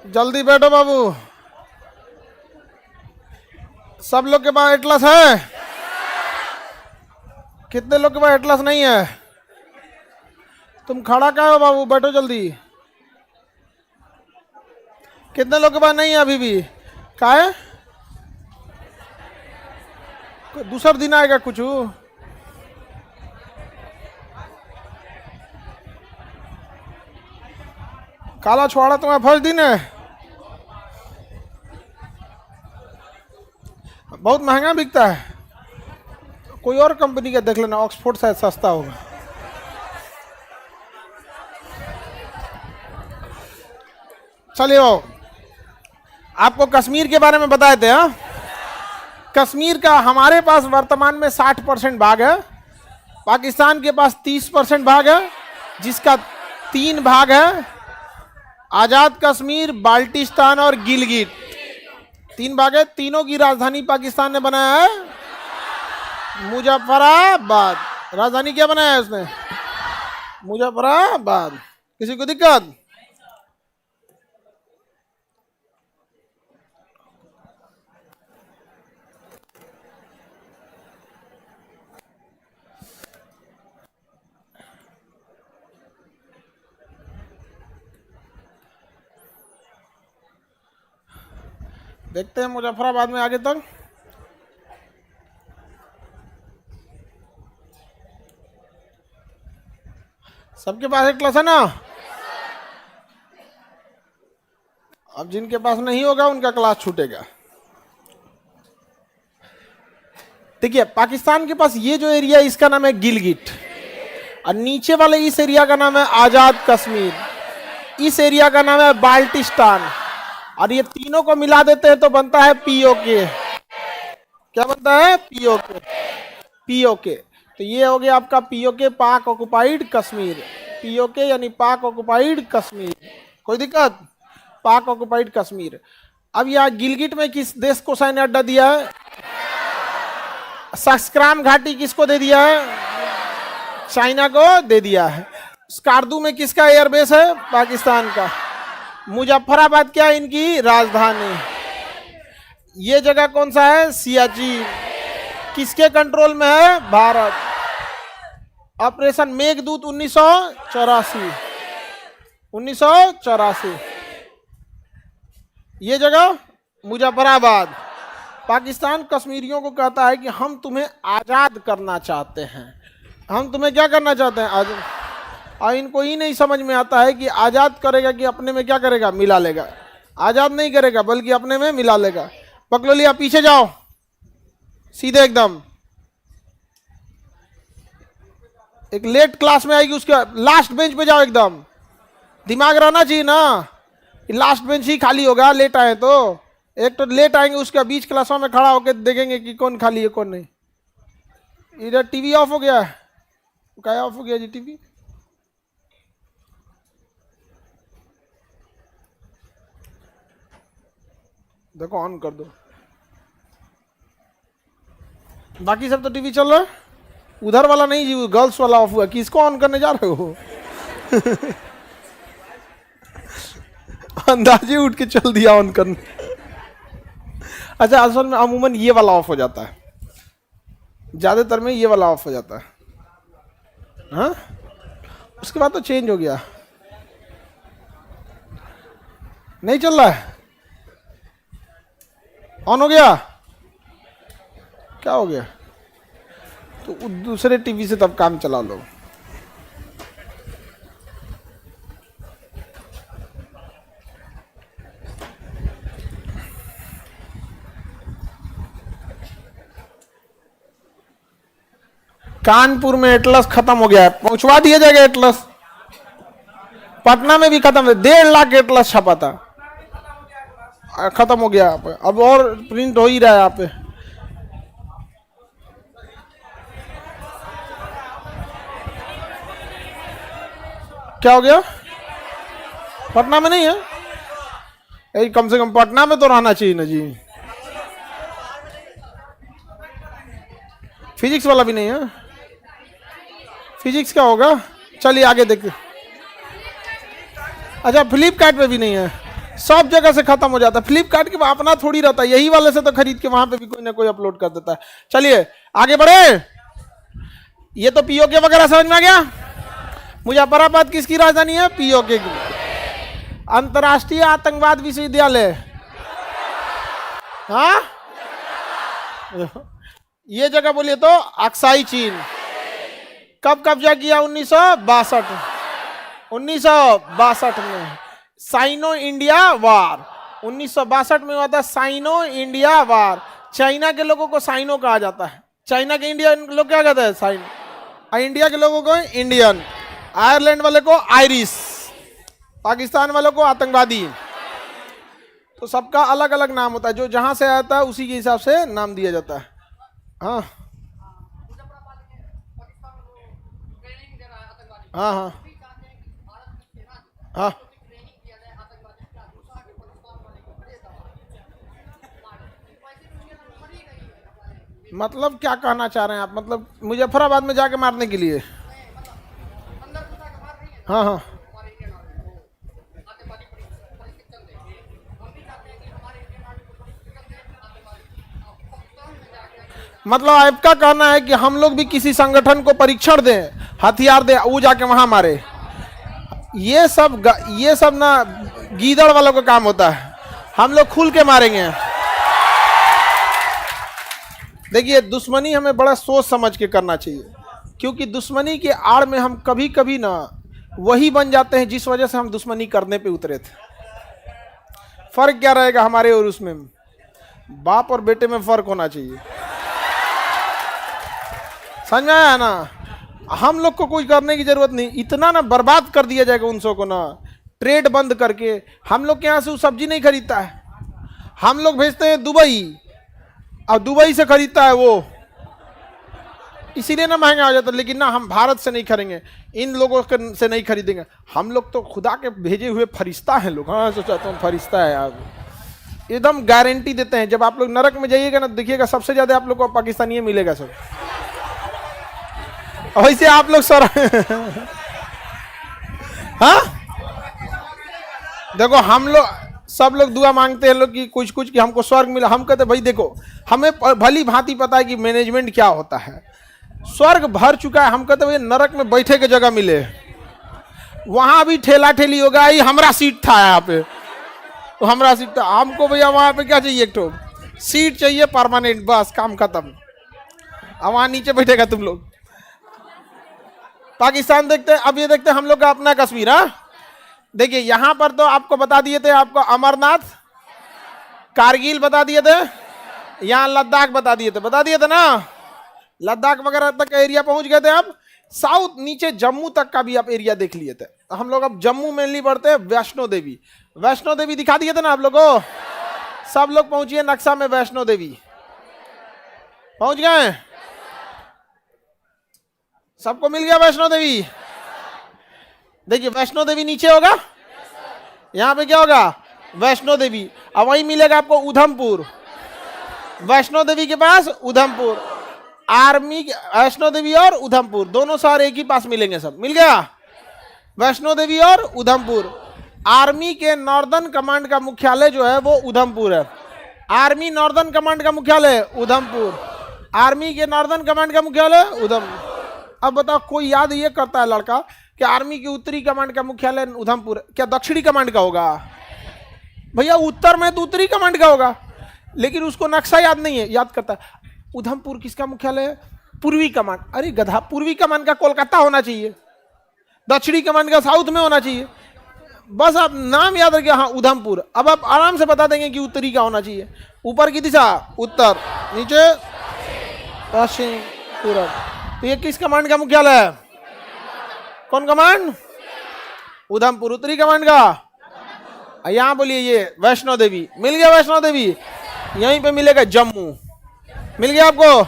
जल्दी बैठो बाबू। सब लोग के पास एटलस है? कितने लोग के पास एटलस नहीं है? तुम खड़ा क्या हो बाबू, बैठो जल्दी। कितने लोग के पास नहीं है अभी भी? क्या है? दूसरा दिन आएगा कुछ? काला छुआड़ा तुम्हारा फर्स्ट दिन है? बहुत महंगा बिकता है। कोई और कंपनी का देख लेना, ऑक्सफोर्ड शायद सस्ता होगा। चलिए आपको कश्मीर के बारे में बताए थे। हाँ, कश्मीर का हमारे पास वर्तमान में 60% भाग है, पाकिस्तान के पास 30% भाग है, जिसका 3 भाग है आजाद कश्मीर, बाल्टिस्तान और गिलगिट। 3 भाग है। तीनों की राजधानी पाकिस्तान ने बनाया है मुजफ्फराबाद। राजधानी क्या बनाया है उसने? मुजफ्फराबाद। किसी को दिक्कत? देखते हैं मुजफ्फराबाद में आगे तक। सबके पास एक क्लास है ना? अब जिनके पास नहीं होगा उनका क्लास छूटेगा। देखिए, पाकिस्तान के पास ये जो एरिया इसका नाम है गिलगिट, और नीचे वाले इस एरिया का नाम है आजाद कश्मीर, इस एरिया का नाम है बाल्टिस्तान, और ये तीनों को मिला देते हैं तो बनता है पीओके। क्या बनता है? पीओके। पीओके। तो ये हो गया आपका पीओके, पाक ऑक्युपाइड कश्मीर। पीओके यानी पाक ऑक्युपाइड कश्मीर। कोई दिक्कत? पाक ऑक्युपाइड कश्मीर। अब यहाँ गिलगिट में किस देश को सैन्य अड्डा दिया है? सक्राम घाटी किसको दे दिया है? चाइना को दे दिया है। स्कार्दू में किसका एयरबेस है? पाकिस्तान का। मुजफ्फराबाद क्या है इनकी राजधानी। ये जगह कौन सा है? सियाचिन। किसके कंट्रोल में है? भारत। ऑपरेशन मेघदूत 1984। 1984। ये जगह मुजफ्फराबाद। पाकिस्तान कश्मीरियों को कहता है कि हम तुम्हें आजाद करना चाहते हैं। हम तुम्हें क्या करना चाहते हैं? आजाद। और इनको ही नहीं समझ में आता है कि आजाद करेगा कि अपने में क्या करेगा? मिला लेगा। आजाद नहीं करेगा बल्कि अपने में मिला लेगा। पकड़ लिया, पीछे जाओ सीधे एकदम। एक लेट क्लास में आएगी उसके लास्ट बेंच पे जाओ एकदम। दिमाग रहना चाहिए ना, लास्ट बेंच ही खाली होगा लेट आए तो। एक तो लेट आएंगे उसका बीच क्लासों में खड़ा होकर देखेंगे कि कौन खाली है कौन नहीं। इधर टीवी ऑफ हो गया है। क्या ऑफ हो गया जी टीवी? देखो ऑन कर दो। बाकी सब तो टीवी चल रहा है। उधर वाला नहीं जी, गर्ल्स वाला ऑफ हुआ। किसको ऑन करने जा रहे हो? अंदाजे उठ के चल दिया ऑन करने। अच्छा, असल में अमूमन ये वाला ऑफ हो जाता है, ज्यादातर में ये वाला ऑफ हो जाता है। हाँ, उसके बाद तो चेंज हो गया। नहीं चल रहा है? ऑन हो गया? क्या हो गया? तो दूसरे टीवी से तब काम चला लो। कानपुर में एटलस खत्म हो गया है, पहुंचवा दिया जाएगा एटलस। पटना में भी खत्म है, 1.5 लाख एटलस छपा था, खत्म हो गया। अब और प्रिंट हो ही रहा है यहाँ पे। क्या हो गया? पटना में नहीं है? यही कम से कम पटना में तो रहना चाहिए ना जी। फिजिक्स वाला भी नहीं है? फिजिक्स क्या होगा? चलिए आगे देखते। अच्छा, फ्लिपकार्ट पे भी नहीं है? सब जगह से खत्म हो जाता है। फ्लिपकार्ट के अपना थोड़ी रहता है, यही वाले से तो खरीद के वहां पे भी कोई ना कोई अपलोड कर देता है। चलिए आगे बढ़े। ये तो पीओके वगैरह समझ में आ गया। मुजफ्फराबाद किसकी राजधानी है? पीओके की। अंतरराष्ट्रीय आतंकवाद विश्वविद्यालय, हाँ ये जगह बोलिए तो अक्साई चीन। कब कब्जा किया? 1962। 1962 में साइनो इंडिया वार। 1962 में हुआ था साइनो इंडिया वार। चाइना के लोगों को साइनो कहा जाता है, चाइना के इंडियन लोग क्या कहते हैं? साइन। इंडिया के लोगों को इंडियन, आयरलैंड वाले को आयरिश, पाकिस्तान वालों को आतंकवादी। तो सबका अलग अलग नाम होता है, जो जहां से आता है उसी के हिसाब से नाम दिया जाता है। हाँ हाँ हाँ हाँ। मतलब क्या कहना चाह रहे हैं आप? मतलब मुजफ्फराबाद में जाके मारने के लिए? हाँ हाँ। मतलब आपका कहना है कि हम लोग भी किसी संगठन को परीक्षण दें, हथियार दें, वो जाके वहां मारे? ये सब ना गीदड़ वालों का काम होता है। हम लोग खुल के मारेंगे। देखिए दुश्मनी हमें बड़ा सोच समझ के करना चाहिए, क्योंकि दुश्मनी के आड़ में हम कभी कभी ना वही बन जाते हैं जिस वजह से हम दुश्मनी करने पे उतरे थे। फर्क क्या रहेगा हमारे और उसमें? बाप और बेटे में फर्क होना चाहिए। समझ में आया ना? हम लोग को कुछ करने की जरूरत नहीं, इतना ना बर्बाद कर दिया जाएगा उन सबको ना, ट्रेड बंद करके। हम लोग के यहाँ से वो सब्जी नहीं खरीदता है, हम लोग भेजते हैं दुबई, और दुबई से खरीदता है वो, इसीलिए ना महंगा हो जाता है। लेकिन ना हम भारत से नहीं खरीदेंगे, इन लोगों से नहीं खरीदेंगे। हम लोग तो खुदा के भेजे हुए फरिश्ता हैं लोग। हाँ सोचा तुम फरिश्ता है यार, एकदम गारंटी देते हैं। जब आप लोग नरक में जाइएगा ना, देखिएगा सबसे ज्यादा आप लोग को पाकिस्तानी मिलेगा सब। वैसे आप लोग सर हाँ देखो, हम लोग सब लोग दुआ मांगते हैं लोग कि कुछ कुछ कि हमको स्वर्ग मिला। हम कहते भाई देखो, हमें भली भांति पता है कि मैनेजमेंट क्या होता है। स्वर्ग भर चुका है, हम कहते भाई नरक में बैठे के जगह मिले। वहां भी ठेला ठेली होगा, ही हमरा सीट था यहाँ पे, तो हमरा सीट था। हमको भैया वहां पे क्या चाहिए? एक तो सीट चाहिए परमानेंट, बस काम खत्म। अब वहां नीचे बैठेगा तुम लोग। पाकिस्तान देखते हैं, अब ये देखते हैं हम लोग का अपना कश्मीर। हाँ देखिए यहां पर तो आपको बता दिए थे, आपको अमरनाथ, कारगिल बता दिए थे, यहां लद्दाख बता दिए थे ना। लद्दाख वगैरह तक का एरिया पहुंच गए थे। अब साउथ नीचे जम्मू तक का भी आप एरिया देख लिए थे। हम लोग अब जम्मू मेनली बढ़ते हैं। वैष्णो देवी, वैष्णो देवी दिखा दिए थे ना आप लोगों को। सब लोग पहुंचिए नक्शा में, वैष्णो देवी पहुंच गए, सबको मिल गया वैष्णो देवी। देखिए वैष्णो देवी नीचे होगा, यहां पे क्या होगा? वैष्णो देवी। अब वहीं मिलेगा आपको उधमपुर, वैष्णो देवी के पास उधमपुर। आर्मी, वैष्णो देवी और उधमपुर दोनों शहर एक ही पास मिलेंगे। सब मिल गया, वैष्णो देवी और उधमपुर। आर्मी के नॉर्दर्न कमांड का मुख्यालय जो है वो उधमपुर है। आर्मी नॉर्दर्न कमांड का मुख्यालय उधमपुर, आर्मी के नॉर्दर्न कमांड का मुख्यालय उधमपुर। अब बताओ, कोई याद ये करता है लड़का कि आर्मी की उत्तरी कमांड का मुख्यालय उधमपुर, क्या दक्षिणी कमांड का होगा? भैया उत्तर में तो उत्तरी कमांड का होगा, लेकिन उसको नक्शा याद नहीं है। याद करता है उधमपुर किसका मुख्यालय है? पूर्वी कमांड। अरे गधा, पूर्वी कमांड का कोलकाता होना चाहिए, दक्षिणी कमांड का साउथ में होना चाहिए। बस आप नाम याद रखिए, हाँ उधमपुर। अब आप आराम से बता देंगे कि उत्तरी का होना चाहिए। ऊपर की दिशा उत्तर, नीचे पश्चिम, पूरब। तो ये किस कमांड का मुख्यालय है? कौन कमांड? उधमपुर। उत्तरी कमांड का यहां बोलिए ये वैष्णो देवी। मिल गया वैष्णो देवी। यहीं पे मिलेगा जम्मू। मिल गया आपको?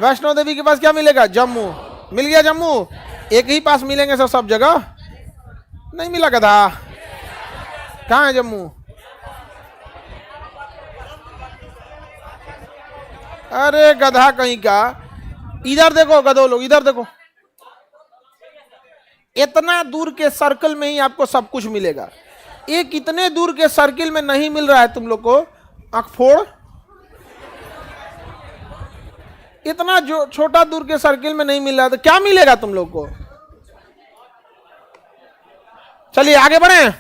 वैष्णो देवी के पास क्या मिलेगा? जम्मू। मिल गया जम्मू। एक ही पास मिलेंगे सब जगह नहीं मिला। गधा कहाँ है जम्मू? अरे गधा कहीं का, इधर देखो गधो लोग, इधर देखो। इतना दूर के सर्कल में ही आपको सब कुछ मिलेगा। ये कितने दूर के सर्किल में नहीं मिल रहा है तुम लोग को? आंख फोड़, इतना जो छोटा दूर के सर्किल में नहीं मिल रहा है तो क्या मिलेगा तुम लोग को? चलिए आगे बढ़े।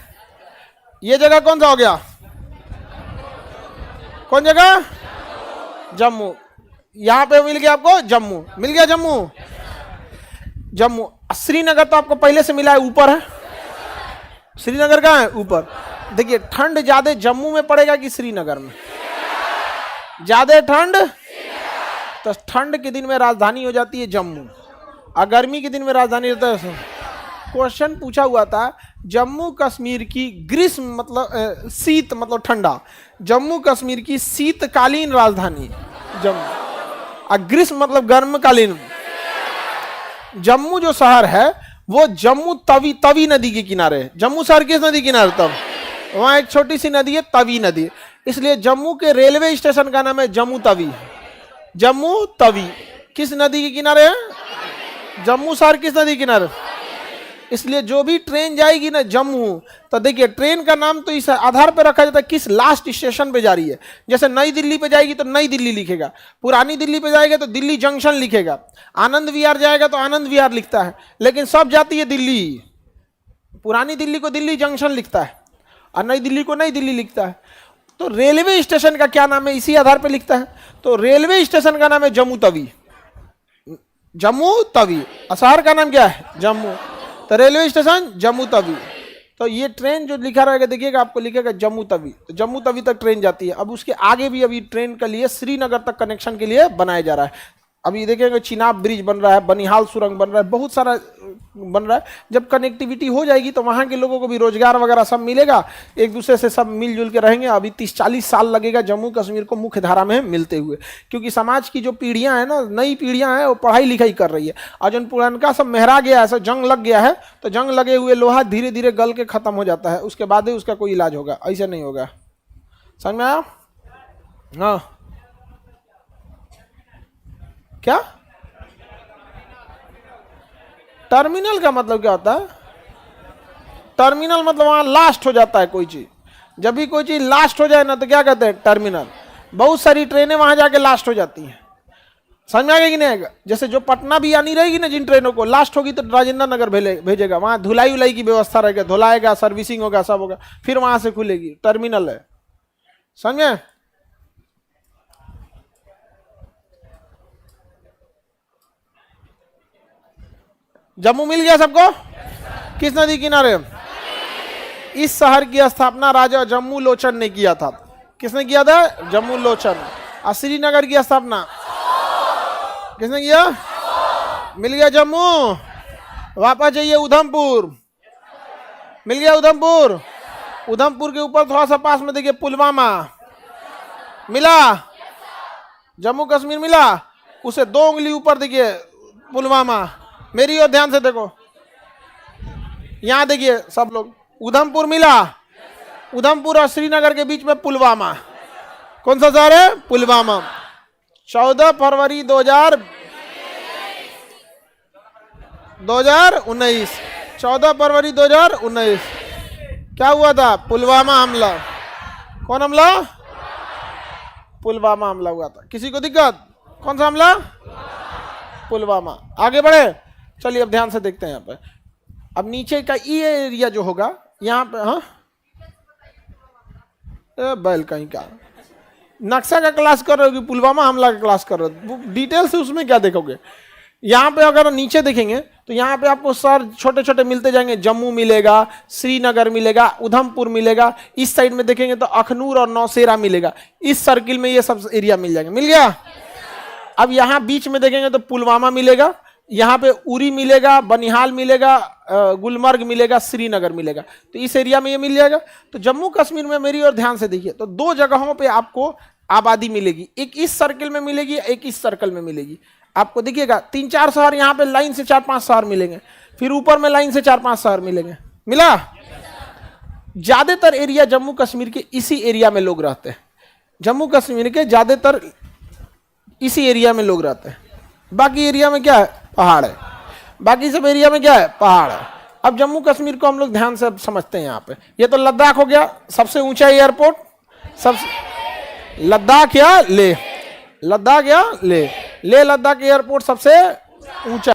ये जगह कौन सा हो गया? कौन जगह? जम्मू। यहां पे मिल गया आपको जम्मू, मिल गया जम्मू। जम्मू, श्रीनगर तो आपको पहले से मिला है, ऊपर है। श्रीनगर कहां है? ऊपर। देखिए ठंड ज्यादा जम्मू में पड़ेगा कि श्रीनगर में? ज्यादा ठंड, तो ठंड के दिन में राजधानी हो जाती है जम्मू, और गर्मी के दिन में राजधानी होता है। क्वेश्चन पूछा हुआ था जम्मू कश्मीर की ग्रीष्म मतलब शीत मतलब ठंडा, जम्मू कश्मीर की शीतकालीन राजधानी जम्मू, और ग्रीष्म मतलब गर्मकालीन। जम्मू जो शहर है वो जम्मू तवी, तवी नदी के किनारे है। जम्मू शहर किस नदी किनारे? तब वहां एक छोटी सी नदी है तवी नदी, इसलिए जम्मू के रेलवे स्टेशन का नाम है जम्मू तवी। जम्मू तवी किस नदी के किनारे है? जम्मू शहर किस नदी किनारे? इसलिए जो भी ट्रेन जाएगी ना जम्मू, तो देखिए ट्रेन का नाम तो इस आधार पर रखा जाता है किस लास्ट स्टेशन पे जा रही है। जैसे नई दिल्ली पे जाएगी तो नई दिल्ली लिखेगा, पुरानी दिल्ली पे जाएगा तो दिल्ली जंक्शन लिखेगा, आनंद विहार जाएगा तो आनंद विहार लिखता है, लेकिन सब जाती है दिल्ली। पुरानी दिल्ली को दिल्ली जंक्शन लिखता है और नई दिल्ली को नई दिल्ली लिखता है। तो रेलवे स्टेशन का क्या नाम है, इसी आधार पर लिखता है। तो रेलवे स्टेशन का नाम है जम्मू तवी, जम्मू तवी। शहर का नाम क्या है? जम्मू। तो रेलवे स्टेशन जम्मू तवी। तो ये ट्रेन जो लिखा रहेगा देखिएगा, आपको लिखेगा जम्मू तवी, तो जम्मू तवी तक ट्रेन जाती है। अब उसके आगे भी अभी ट्रेन के लिए श्रीनगर तक कनेक्शन के लिए बनाया जा रहा है। अभी देखेंगे चिनाब ब्रिज बन रहा है, बनिहाल सुरंग बन रहा है, बहुत सारा बन रहा है। जब कनेक्टिविटी हो जाएगी तो वहाँ के लोगों को भी रोजगार वगैरह सब मिलेगा, एक दूसरे से सब मिलजुल के रहेंगे। अभी 30-40 साल लगेगा जम्मू कश्मीर को मुख्य धारा में मिलते हुए, क्योंकि समाज की जो पीढ़ियाँ हैं ना, नई पीढ़ियाँ हैं, वो पढ़ाई लिखाई कर रही है। और जो पुरानका सब मेहरा गया है, सब जंग लग गया है, तो जंग लगे हुए लोहा धीरे धीरे गल के खत्म हो जाता है, उसके बाद ही उसका कोई इलाज होगा, ऐसा नहीं होगा। समझ में आया? हाँ क्या टर्मिनल का मतलब क्या होता है? टर्मिनल मतलब वहां लास्ट हो जाता है कोई चीज। जब भी कोई चीज लास्ट हो जाए ना तो क्या कहते हैं? टर्मिनल। बहुत सारी ट्रेनें वहां जाके लास्ट हो जाती हैं। समझ में आ गया कि नहीं आएगा? जैसे जो पटना भी आनी रहेगी ना, जिन ट्रेनों को लास्ट होगी तो राजेंद्र नगर भेजेगा, वहां धुलाई उलाई की व्यवस्था रहेगा, धुलाएगा, सर्विसिंग होगा, सब होगा, फिर वहां से खुलेगी। टर्मिनल है, समझे? जम्मू मिल गया सबको? किस नदी किनारे? इस शहर की स्थापना राजा जम्मू लोचन ने किया था। किसने किया था? जम्मू लोचन। और श्रीनगर की स्थापना किसने किया? मिल गया जम्मू। वापस जाइए उधमपुर, मिल गया उधमपुर। उधमपुर के ऊपर थोड़ा सा पास में देखिए पुलवामा मिला, जम्मू कश्मीर मिला, उसे 2 उंगली ऊपर देखिए पुलवामा। मेरी ओर ध्यान से देखो, यहां देखिए सब लोग, उधमपुर मिला, उधमपुर और श्रीनगर के बीच में पुलवामा। कौन सा शहर है? पुलवामा। 14 फरवरी 2019, 14 फरवरी 2019 क्या हुआ था? पुलवामा हमला। कौन हमला? पुलवामा हमला हुआ था। किसी को दिक्कत? कौन सा हमला? पुलवामा। आगे बढ़े, चलिए अब ध्यान से देखते हैं यहाँ पे। अब नीचे का ये एरिया जो होगा यहाँ पे, हाँ बैल कहीं का नक्शा का क्लास कर रहे हो कि पुलवामा हमला का क्लास कर रहे हो? डिटेल से उसमें क्या देखोगे? यहाँ पे अगर नीचे देखेंगे तो यहाँ पे आपको शहर छोटे छोटे मिलते जाएंगे। जम्मू मिलेगा, श्रीनगर मिलेगा, उधमपुर मिलेगा। इस साइड में देखेंगे तो अखनूर और नौशेरा मिलेगा। इस सर्किल में ये सब एरिया मिल जाएंगे। मिल गया? अब यहाँ बीच में देखेंगे तो पुलवामा मिलेगा, यहाँ पे उरी मिलेगा, बनिहाल मिलेगा, गुलमर्ग मिलेगा, श्रीनगर मिलेगा। तो इस एरिया में ये मिल जाएगा। तो जम्मू कश्मीर में मेरी और ध्यान से देखिए, तो 2 जगहों पे आपको आबादी मिलेगी, एक इस सर्कल में मिलेगी, एक इस सर्कल में मिलेगी। आपको देखिएगा 3-4 शहर यहाँ पे लाइन से 4-5 शहर मिलेंगे, फिर ऊपर में लाइन से 4-5 शहर मिलेंगे। मिला? ज्यादातर एरिया जम्मू कश्मीर के इसी एरिया में लोग रहते हैं। जम्मू कश्मीर के ज्यादातर इसी एरिया में लोग रहते हैं। बाकी एरिया में क्या है? पहाड़ है। बाकी सब एरिया में क्या है? पहाड़ है। अब जम्मू कश्मीर को हम लोग ध्यान से अब समझते हैं। यहाँ पे ये तो लद्दाख हो गया, सबसे ऊंचा एयरपोर्ट, सबसे लद्दाख या ले, लद्दाख या ले लद्दाख एयरपोर्ट सबसे ऊंचा।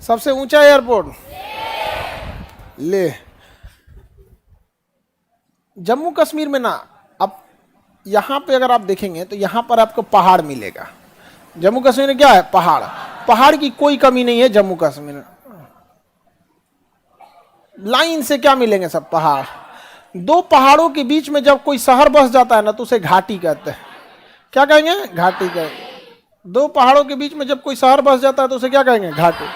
सबसे ऊंचा एयरपोर्ट ले। जम्मू कश्मीर में ना, अब यहां पे अगर आप देखेंगे तो यहां पर आपको पहाड़ मिलेगा। जम्मू कश्मीर में क्या है? पहाड़। पहाड़ की कोई कमी नहीं है जम्मू कश्मीर में। लाइन से क्या मिलेंगे? सब पहाड़। दो पहाड़ों के बीच में जब कोई शहर बस जाता है ना तो उसे घाटी कहते हैं। क्या कहेंगे? घाटी कहेंगे। दो पहाड़ों के बीच में जब कोई शहर बस जाता है तो उसे क्या कहेंगे? घाटी।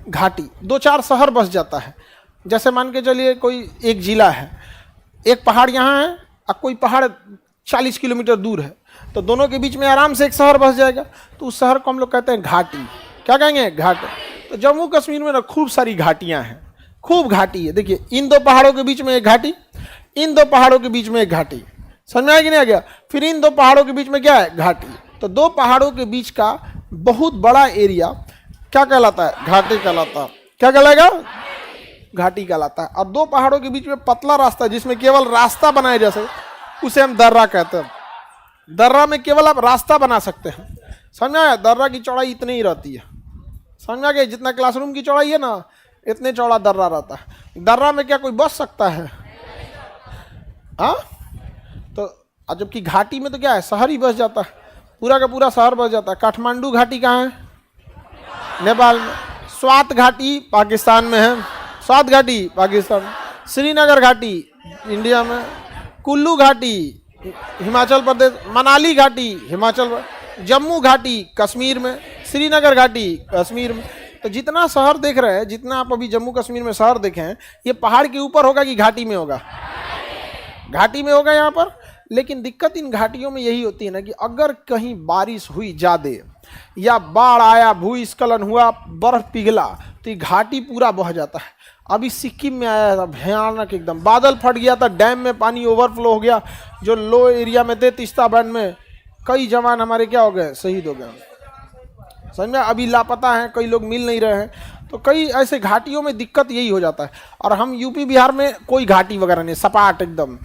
घाटी। दो चार शहर बस जाता है, जैसे मान के चलिए कोई एक जिला है, एक पहाड़ यहाँ है और कोई पहाड़ 40 किलोमीटर दूर है, तो दोनों के बीच में आराम से एक शहर बस जाएगा, तो उस शहर को हम लोग कहते हैं घाटी। क्या कहेंगे? घाटी। तो जम्मू कश्मीर में ना खूब सारी घाटियां हैं, खूब घाटी है। देखिए इन दो पहाड़ों के बीच में एक घाटी, इन दो पहाड़ों के बीच में एक घाटी। समझ में आया कि नहीं आ गया? फिर इन दो पहाड़ों के बीच में क्या है? घाटी। तो दो पहाड़ों के बीच का बहुत बड़ा एरिया क्या कहलाता है? घाटी कहलाता है। क्या कहलाएगा? घाटी कहलाता है। और दो पहाड़ों के बीच में पतला रास्ता जिसमें केवल रास्ता बनाए जैसे, उसे हम दर्रा कहते हैं। दर्रा में केवल आप रास्ता बना सकते हैं। समझ में आया? दर्रा की चौड़ाई इतनी ही रहती है। समझ में आ गया? जितना क्लासरूम की चौड़ाई है ना, इतने चौड़ा दर्रा रहता है। दर्रा में क्या कोई बस सकता है? हाँ। तो जबकि घाटी में तो क्या है? शहर ही बस जाता है, पूरा का पूरा शहर बस जाता है। काठमांडू घाटी कहाँ है? नेपाल में। स्वात घाटी पाकिस्तान में है, स्वात घाटी पाकिस्तान में। श्रीनगर घाटी इंडिया में। कुल्लू घाटी हिमाचल प्रदेश। मनाली घाटी हिमाचल प्रदेश। जम्मू घाटी कश्मीर में। श्रीनगर घाटी कश्मीर में। तो जितना शहर देख रहे हैं, जितना आप अभी जम्मू कश्मीर में शहर देखे हैं, ये पहाड़ के ऊपर होगा कि घाटी में होगा? घाटी में होगा यहाँ पर। लेकिन दिक्कत इन घाटियों में यही होती है ना कि अगर कहीं बारिश हुई ज़्यादा या बाढ़ आया, भूस्खलन हुआ, बर्फ पिघला, तो ये घाटी पूरा बह जाता है। अभी सिक्किम में आया था भयानक एकदम, बादल फट गया था, डैम में पानी ओवरफ्लो हो गया। जो लो एरिया में थे तीस्ता बैंड में, कई जवान हमारे क्या हो गए? शहीद हो गए। समझ में? अभी लापता हैं, कई लोग मिल नहीं रहे हैं। तो कई ऐसे घाटियों में दिक्कत यही हो जाता है। और हम यूपी बिहार में कोई घाटी वगैरह नहीं, सपाट एकदम,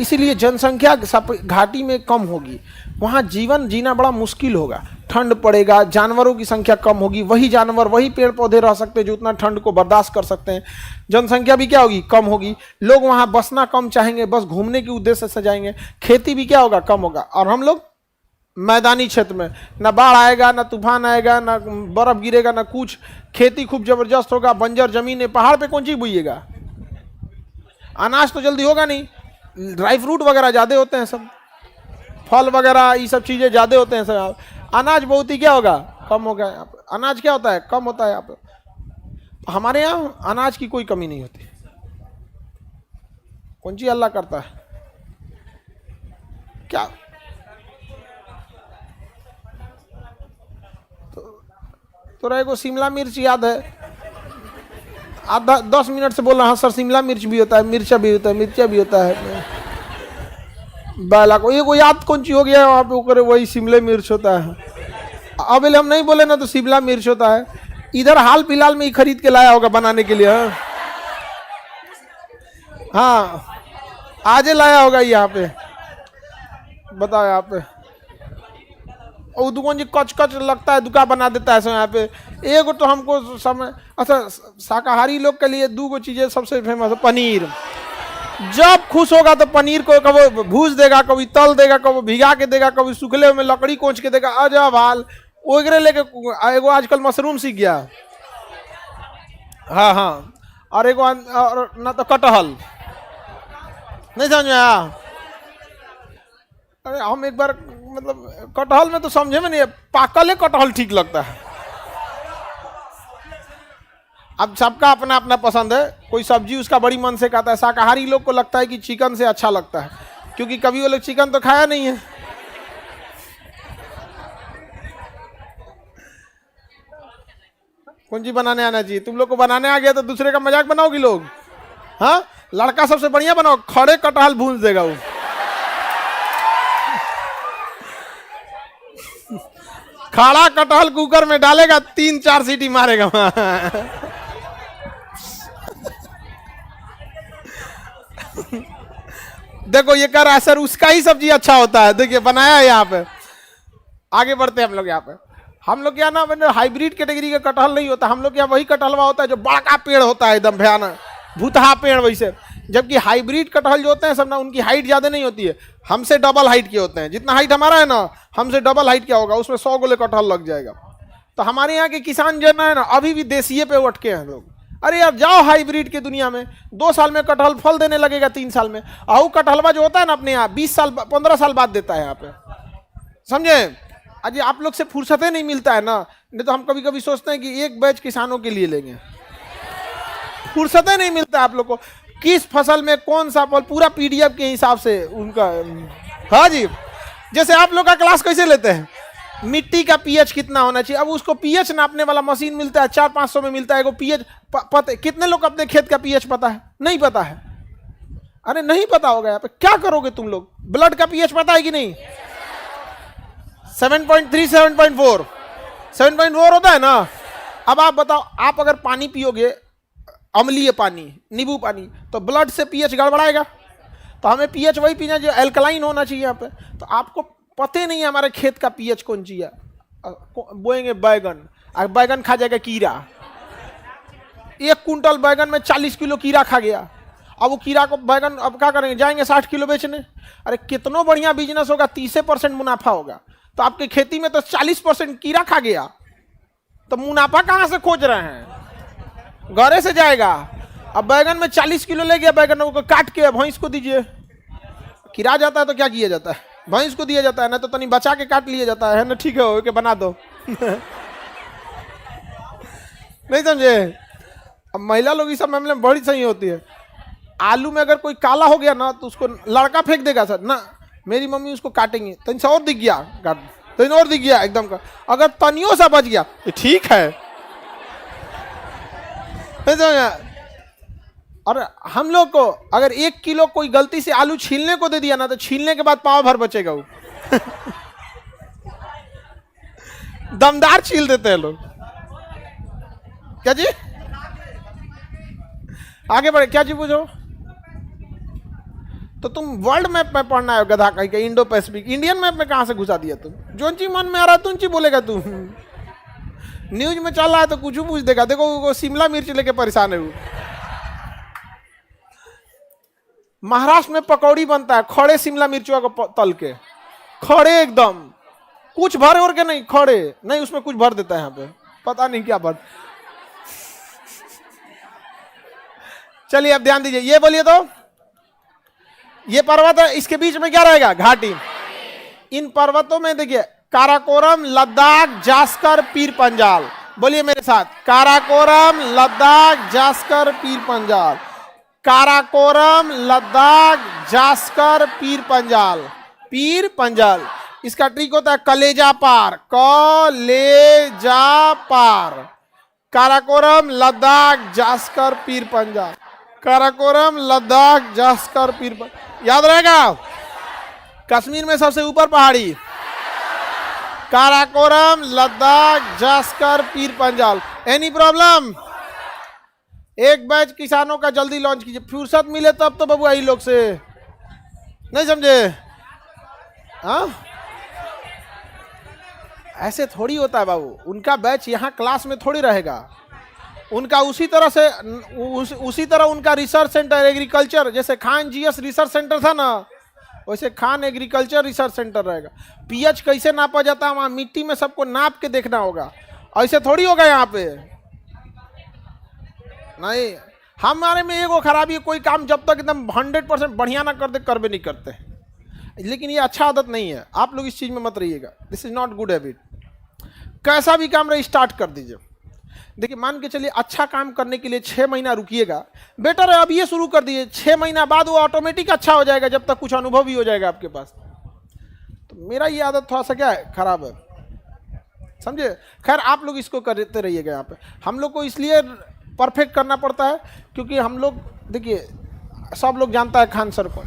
इसीलिए जनसंख्या घाटी में कम होगी। वहाँ जीवन जीना बड़ा मुश्किल होगा, ठंड पड़ेगा, जानवरों की संख्या कम होगी। वही जानवर, वही पेड़ पौधे रह सकते हैं जो उतना ठंड को बर्दाश्त कर सकते हैं। जनसंख्या भी क्या होगी? कम होगी। लोग वहाँ बसना कम चाहेंगे, बस घूमने के उद्देश्य से जाएंगे। खेती भी क्या होगा? कम होगा। और हम लोग मैदानी क्षेत्र में, ना बाढ़ आएगा, ना तूफान आएगा, ना बर्फ गिरेगा, ना कुछ। खेती खूब जबरदस्त होगा, बंजर जमीन है। पहाड़ पे कौन चीज बोइएगा? अनाज तो जल्दी होगा नहीं। ड्राई फ्रूट वगैरह ज़्यादा होते हैं, सब फल वगैरह ये सब चीज़ें ज़्यादा होते हैं सब। अनाज बहुत ही क्या होगा? कम होगा। यहाँ पर अनाज क्या होता है? कम होता है यहाँ पे। हमारे यहाँ अनाज की कोई कमी नहीं होती। कौन सी अल्लाह करता है क्या? तो रहे को शिमला मिर्च याद है, आधा 10 मिनट से बोल रहा। हाँ सर, शिमला मिर्च भी होता है, मिर्चा भी होता है, मिर्चा भी होता है। बाला को ये को याद कौन सी हो गया वहाँ पे ऊपर? वही शिमला मिर्च होता है। अब हम नहीं बोले ना तो शिमला मिर्च होता है। इधर हाल फिलहाल में ही खरीद के लाया होगा बनाने के लिए। हाँ आज लाया होगा यहाँ पे, बताओ यहाँ पे। और दुकान जी कच कच लगता है, दुकान बना देता है यहाँ पे। एक तो हमको समय, अच्छा शाकाहारी लोग के लिए 2 चीज़ें सबसे फेमस है। पनीर, जब खुश होगा तो पनीर को कभी भूज देगा, कभी तल देगा, कभी भिगा के देगा, कभी सूखले में लकड़ी कोच के देगा। अजब हाल। ओगरे लेके एगो आजकल मशरूम सीख गया। हाँ हाँ। और एगो ना तो कटहल, नहीं समझ में आया? अरे हम एक बार मतलब कटहल में तो समझे में नहीं, पाकल कटहल ठीक लगता है। अब सबका अपना अपना पसंद है। कोई सब्जी उसका बड़ी मन से खाता है। शाकाहारी लोग को लगता है कि चिकन से अच्छा लगता है, क्योंकि कभी वो लोग चिकन तो खाया नहीं है। कौन चीज बनाने आना चाहिए? तुम लोग को बनाने आ गया तो दूसरे का मजाक बनाओगी लोग? हाँ, लड़का सबसे बढ़िया बनाओ, खड़े कटहल भूंज देगा वो। खड़ा कटहल कुकर में डालेगा, 3-4 सीटी मारेगा। देखो ये कर रहा है सर, उसका ही सब्जी अच्छा होता है। देखिए बनाया है यहाँ पे। आगे बढ़ते हैं हम लोग। यहाँ पे हम लोग क्या ना, हाइब्रिड कैटेगरी का कटहल नहीं होता हम लोग यहाँ। वही कटहलवा होता है जो बड़ा पेड़ होता है, एकदम भयानक भूतहा पेड़ वैसे। जबकि हाइब्रिड कटहल जो होते हैं सब ना, उनकी हाइट ज्यादा नहीं होती है, हमसे डबल हाइट के होते हैं। जितना हाइट हमारा है ना, हमसे डबल हाइट क्या होगा, उसमें 100 गोले कटहल लग जाएगा। तो हमारे यहाँ के किसान जो है ना, अभी भी देसीय पे अटके हैं लोग। अरे यार जाओ हाइब्रिड की दुनिया में, 2 साल में कटहल फल देने लगेगा, 3 साल में। और कटहलवा जो होता है ना अपने यहाँ 20 साल 15 साल बाद देता है यहाँ पे, समझे? अजी आप लोग से फुर्सतें नहीं मिलता है ना, नहीं तो हम कभी कभी सोचते हैं कि एक बैच किसानों के लिए लेंगे। फुर्सतें नहीं मिलता आप लोग को, किस फसल में कौन सा फल, पूरा पीडीएफ के हिसाब से उनका। हाँ जी, जैसे आप लोग का क्लास कैसे लेते हैं, मिट्टी का पीएच कितना होना चाहिए। अब उसको पीएच नापने वाला मशीन मिलता है, 400-500 में मिलता है वो पीएच। पता कितने लोग अपने खेत का पीएच पता है? नहीं पता है। अरे नहीं पता होगा, यहाँ पे क्या करोगे तुम लोग? ब्लड का पीएच पता है कि नहीं? 7.3 7.4 7.4 होता है ना। अब आप बताओ, आप अगर पानी पियोगे, अम्लीय पानी, नींबू पानी, तो ब्लड से पीएच गड़बड़ाएगा। तो हमें पीएच वही पीना जो एल्कलाइन होना चाहिए यहाँ पे। तो आपको पता नहीं है हमारे खेत का पीएच कौन चाहिए। बोएंगे बैगन, और बैगन खा जाएगा कीड़ा। 1 कुंटल बैगन में 40 किलो कीड़ा खा गया। अब वो कीड़ा को बैगन अब क्या करेंगे, जाएंगे 60 किलो बेचने। अरे कितना बढ़िया बिजनेस होगा, 30% मुनाफा होगा। तो आपके खेती में तो 40% कीड़ा खा गया, तो मुनाफा कहां से खोज रहे हैं? घरे से जाएगा। अब बैगन में 40 किलो ले गया, बैगन को काट के भैंस को दीजिए। कीड़ा जाता है तो क्या किया जाता है? भैंस को दिया जाता है ना, तो तनी बचा के काट लिया जाता है ना। ठीक है, ओके बना दो। नहीं समझे? अब महिला लोग इस सब मामले में बड़ी सही होती है। आलू में अगर कोई काला हो गया ना, तो उसको लड़का फेंक देगा सर ना, मेरी मम्मी उसको काटेंगे, तन से और दिख गया काट, तन और दिख गया एकदम का, अगर तनियों सा बच गया तो ठीक है। और हम लोग को अगर 1 किलो कोई गलती से आलू छीलने को दे दिया ना, तो छीलने के बाद पाव भर बचेगा वो। दमदार छील देते हैं लोग। क्या जी? आगे बढ़े, क्या जी पूछो? तो तुम वर्ल्ड मैप में पढ़ना है गधा कहीं के, इंडो पैसिफिक। इंडियन मैप में कहां से घुसा दिया तुम? जो चीज मन में आ रहा है तुम चीज बोलेगा तू। न्यूज में चल रहा है तो कुछ पूछ देगा। देखो वो शिमला मिर्च लेके परेशान है वो। महाराष्ट्र में पकौड़ी बनता है खड़े शिमला मिर्चों को तल के, खड़े एकदम, कुछ भर और के नहीं, खड़े नहीं, उसमें कुछ भर देता है यहाँ पे, पता नहीं क्या भर। चलिए अब ध्यान दीजिए, ये बोलिए तो ये पर्वत है, इसके बीच में क्या रहेगा? घाटी। इन पर्वतों में देखिए काराकोरम, लद्दाख, जास्कर, पीर पंजाल। बोलिए मेरे साथ, काराकोरम, लद्दाख, जास्कर, पीर पंजाल। काराकोरम, लद्दाख, जास्कर, पीर पंजाल। पीर पंजाल इसका ट्रिक होता है कलेजा पार, कलेजा पार। काराकोरम, लद्दाख, जास्कर, पीर पंजाल। काराकोरम, लद्दाख, जास्कर, पीर पंजाल। याद रहेगा? कश्मीर में सबसे ऊपर पहाड़ी काराकोरम, लद्दाख, जास्कर, पीर पंजाल। Any problem? एक बैच किसानों का जल्दी लॉन्च कीजिए, फुर्सत मिले तब तो बबुआ ही लोग से, नहीं समझे? हाँ ऐसे थोड़ी होता है बाबू, उनका बैच यहाँ क्लास में थोड़ी रहेगा। उनका उसी तरह से उसी तरह उनका रिसर्च सेंटर एग्रीकल्चर, जैसे खान जीएस रिसर्च सेंटर था ना, वैसे खान एग्रीकल्चर रिसर्च सेंटर रहेगा। पीएच कैसे नापा जाता है वहाँ मिट्टी में सबको नाप के देखना होगा, ऐसे थोड़ी होगा यहाँ पे। नहीं, हमारे में एगो खराबी है, कोई काम जब तक एकदम 100% बढ़िया ना कर दे करबे नहीं करते। लेकिन ये अच्छा आदत नहीं है, आप लोग इस चीज में मत रहिएगा, this is not good habit. कैसा भी काम रहे स्टार्ट कर दीजिए। देखिए मान के चलिए अच्छा काम करने के लिए 6 महीना रुकिएगा, बेटर है अब ये शुरू कर दीजिए, 6 महीना बाद वो ऑटोमेटिक अच्छा हो जाएगा, जब तक कुछ अनुभव ही हो जाएगा आपके पास। तो मेरा ये आदत थोड़ा सा क्या है, खराब है। समझे। खैर आप लोग इसको करते रहिएगा। यहाँ पे हम लोग को इसलिए परफेक्ट करना पड़ता है क्योंकि हम लोग देखिए सब लोग जानता है खान सर को।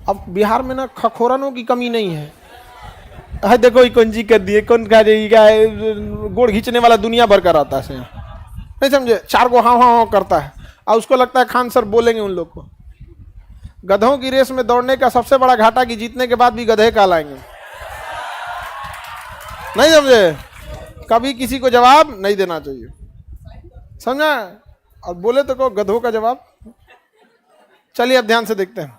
अब बिहार में ना खखोरनों की कमी नहीं है। देखो ये कौन जी कर दिए, कौन कहा गोड़ खींचने वाला दुनिया भर का रहता है, नहीं समझे। 4 को हाँ हाँ हाँ करता है और उसको लगता है खान सर बोलेंगे उन लोग को। गधों की रेस में दौड़ने का सबसे बड़ा घाटा कि जीतने के बाद भी गधे कहलाएंगे, नहीं समझे। कभी किसी को जवाब नहीं देना चाहिए, समझा। और बोले तो को गधों का जवाब। चलिए अब ध्यान से देखते हैं।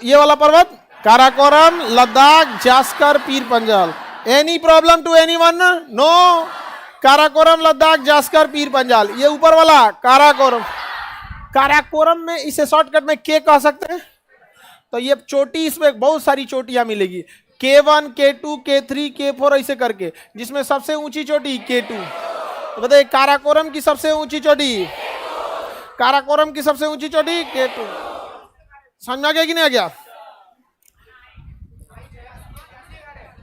ये वाला पर्वत Karakoram, Ladakh, Zanskar, Pir Panjal. Any problem to anyone? No. Karakoram, Ladakh, Zanskar, Pir Panjal. ये ऊपर वाला काराकोरम। काराकोरम में इसे शॉर्टकट में के कह सकते हैं। तो ये चोटी, इसमें बहुत सारी चोटियां मिलेगी, K1, K2, K3, K4 ऐसे करके, जिसमें सबसे ऊंची चोटी K2। तो बताइए काराकोरम की सबसे ऊंची चोटी, काराकोरम की सबसे ऊंची चोटी K2। समझ में आ गया कि नहीं आ गया?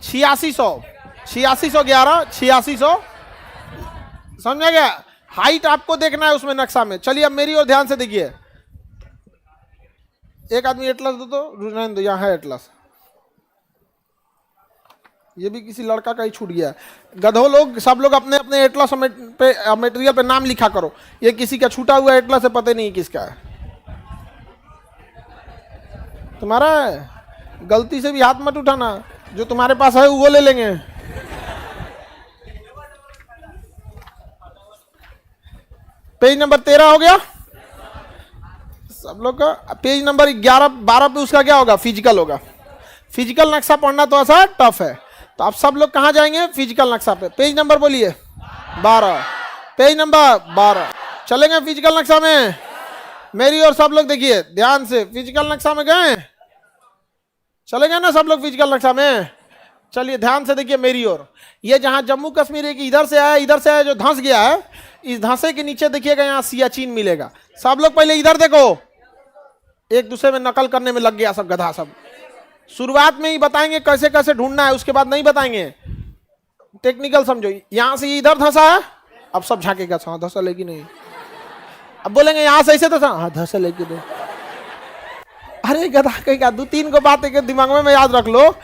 8611 8600। समझ में आ गया? हाइट आपको देखना है उसमें नक्शा में। चलिए अब मेरी ओर ध्यान से देखिए। एक आदमी एटलस दो तो यहाँ है एटलस। ये भी किसी लड़का का ही छूट गया। गधो लोग सब लोग अपने अपने एटलस पे मटेरियल पे नाम लिखा करो। ये किसी का छूटा हुआ एटलस है, पता नहीं किसका है। तुम्हारा है, गलती से भी हाथ मत उठाना। जो तुम्हारे पास है वो ले लेंगे। पेज नंबर 13 हो गया सब लोग का। पेज नंबर 11-12 पे उसका क्या होगा? फिजिकल होगा। फिजिकल नक्शा पढ़ना तो ऐसा टफ है। तो आप सब लोग कहां जाएंगे? फिजिकल नक्शा पे। पेज नंबर बोलिए 12। पेज नंबर 12 चलेंगे फिजिकल नक्शा में। मेरी और सब लोग देखिए ध्यान से। फिजिकल नक्शा में गए? चलेंगे ना सब लोग फिजिकल नक्शा में? चलिए ध्यान से देखिए मेरी ओर। ये जहां जम्मू कश्मीर एक इधर से आया जो धंस गया है, इस धंसे के नीचे देखिएगा यहाँ सियाचिन मिलेगा। सब लोग पहले इधर देखो। एक दूसरे में नकल करने में लग गया सब गधा सब। शुरुआत में ही बताएंगे कैसे कैसे ढूंढना है, उसके बाद नहीं बताएंगे। टेक्निकल समझो। यहां से इधर धंसा है, अब सब झाकेगा धंसा लेगी नहीं। अब बोलेंगे यहां से ऐसे धंसा, हाँ धंसा लेके दो। अरे गधा कहेगा 2-3 को बात एक दिमाग में याद रख लो।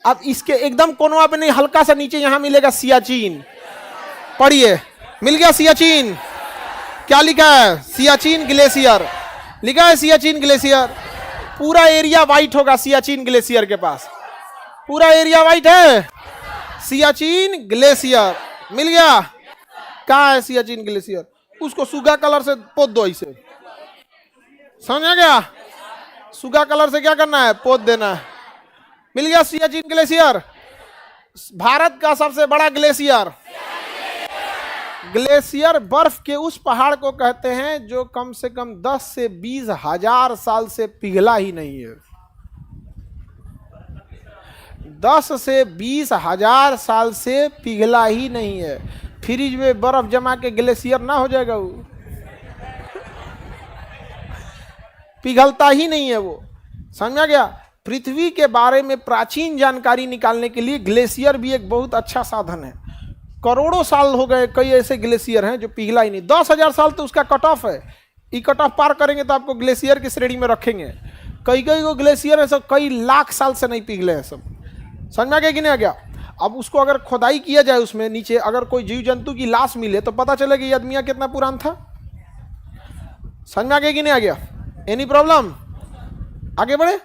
अब इसके एकदम कोनवा पे नहीं, हल्का सा नीचे यहां मिलेगा सियाचिन। पढ़िए, मिल गया सियाचिन। क्या लिखा है? सियाचिन ग्लेशियर लिखा है। सियाचिन ग्लेशियर पूरा एरिया वाइट होगा। सियाचिन ग्लेशियर के पास पूरा एरिया वाइट है। सियाचिन ग्लेशियर मिल गया। कहाँ है सियाचिन ग्लेशियर? उसको सुगा कलर से पोत दो इसे। समझ आ गया? सुगा कलर से क्या करना है? पोत देना है। मिल गया सियाचिन ग्लेशियर। भारत का सबसे बड़ा ग्लेशियर। ग्लेशियर बर्फ के उस पहाड़ को कहते हैं जो कम से कम 10 से 20 हजार साल से पिघला ही नहीं है। 10 से 20 हजार साल से पिघला ही नहीं है। फ्रिज में बर्फ जमा के ग्लेशियर ना हो जाएगा वो? पिघलता ही नहीं है वो। समझा गया? पृथ्वी के बारे में प्राचीन जानकारी निकालने के लिए ग्लेशियर भी एक बहुत अच्छा साधन है। करोड़ों साल हो गए, कई ऐसे ग्लेशियर हैं जो पिघला ही नहीं। 10,000 साल तो उसका कट ऑफ है। ये कट ऑफ पार करेंगे तो आपको ग्लेशियर की श्रेणी में रखेंगे। कई वो ग्लेशियर है सब कई लाख साल से नहीं पिघले हैं सब। समझ में आ गया कि नहीं आ गया? अब उसको अगर खुदाई किया जाए, उसमें नीचे अगर कोई जीव जंतु की लाश मिले तो पता चलेगा ये आदमी कितना पुरान था। समझ में आ गया कि नहीं आ गया? Any problem? आगे बढ़े